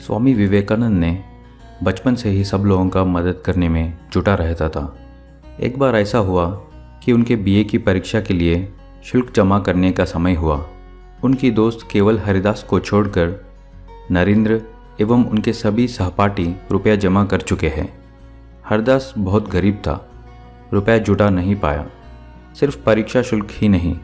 स्वामी विवेकानंद ने बचपन से ही सब लोगों का मदद करने में जुटा रहता था। एक बार ऐसा हुआ कि उनके बीए की परीक्षा के लिए शुल्क जमा करने का समय हुआ। उनकी दोस्त केवल हरिदास को छोड़कर नरेंद्र एवं उनके सभी सहपाठी रुपया जमा कर चुके हैं। हरिदास बहुत गरीब था, रुपया जुटा नहीं पाया। सिर्फ परीक्षा शुल्क ही नहीं,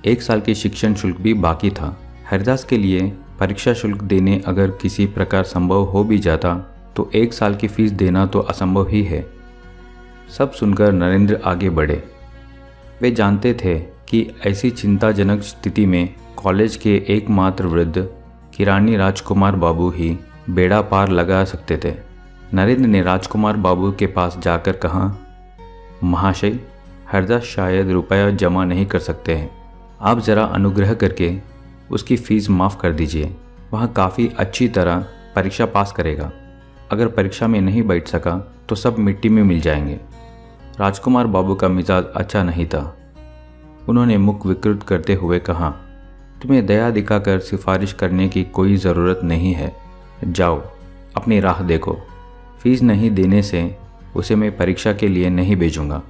1 साल की शिक्षण शुल्क भी बाकी था। हरिदास के लिए परीक्षा शुल्क देने अगर किसी प्रकार संभव हो भी जाता तो 1 साल की फीस देना तो असंभव ही है। सब सुनकर नरेंद्र आगे बढ़े। वे जानते थे कि ऐसी चिंताजनक स्थिति में कॉलेज के एकमात्र वृद्ध किरानी राजकुमार बाबू ही बेड़ा पार लगा सकते थे। नरेंद्र ने राजकुमार बाबू के पास जाकर कहा, महाशय, हरदास शायद रुपया जमा नहीं कर सकते हैं। आप ज़रा अनुग्रह करके उसकी फ़ीस माफ़ कर दीजिए। वह काफ़ी अच्छी तरह परीक्षा पास करेगा। अगर परीक्षा में नहीं बैठ सका तो सब मिट्टी में मिल जाएंगे। राजकुमार बाबू का मिजाज अच्छा नहीं था। उन्होंने मुख विकृत करते हुए कहा, तुम्हें दया दिखाकर सिफारिश करने की कोई ज़रूरत नहीं है। जाओ, अपनी राह देखो। फीस नहीं देने से उसे मैं परीक्षा के लिए नहीं भेजूंगा।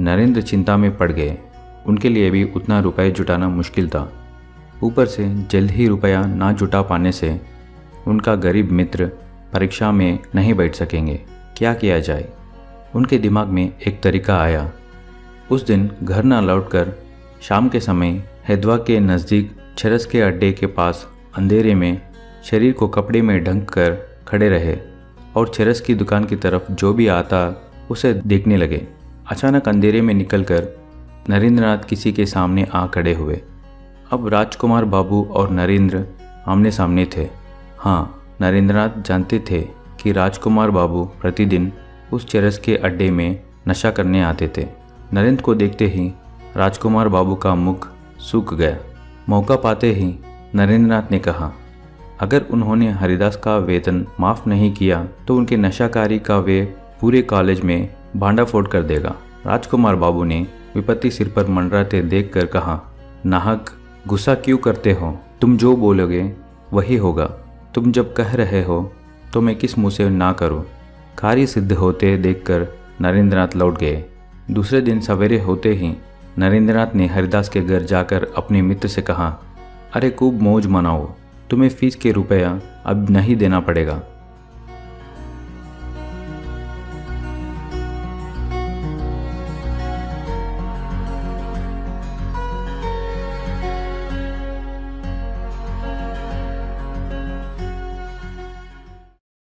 नरेंद्र चिंता में पड़ गए। उनके लिए भी उतना रुपये जुटाना मुश्किल था। ऊपर से जल्द ही रुपया ना जुटा पाने से उनका गरीब मित्र परीक्षा में नहीं बैठ सकेंगे। क्या किया जाए? उनके दिमाग में एक तरीका आया। उस दिन घर न लौटकर शाम के समय हैदवा के नज़दीक चरस के अड्डे के पास अंधेरे में शरीर को कपड़े में ढंक कर खड़े रहे और चरस की दुकान की तरफ जो भी आता उसे देखने लगे। अचानक अंधेरे में निकलकर नरेंद्रनाथ किसी के सामने आ खड़े हुए। अब राजकुमार बाबू और नरेंद्र आमने सामने थे। हाँ, नरेंद्रनाथ जानते थे कि राजकुमार बाबू प्रतिदिन उस चरस के अड्डे में नशा करने आते थे। नरेंद्र को देखते ही राजकुमार बाबू का मुख सूख गया। मौका पाते ही नरेंद्रनाथ ने कहा, अगर उन्होंने हरिदास का वेतन माफ़ नहीं किया तो उनके नशाकारी का वे पूरे कॉलेज में भांडाफोड़ कर देगा। राजकुमार बाबू ने विपत्ति सिर पर मंडराते देखकर कहा, नाहक गुस्सा क्यों करते हो? तुम जो बोलोगे वही होगा। तुम जब कह रहे हो तो मैं किस मुँह से ना करूं? कार्य सिद्ध होते देखकर नरेंद्रनाथ लौट गए। दूसरे दिन सवेरे होते ही नरेंद्रनाथ ने हरिदास के घर जाकर अपने मित्र से कहा, अरे खूब मौज मनाओ, तुम्हें फीस के रुपया अब नहीं देना पड़ेगा।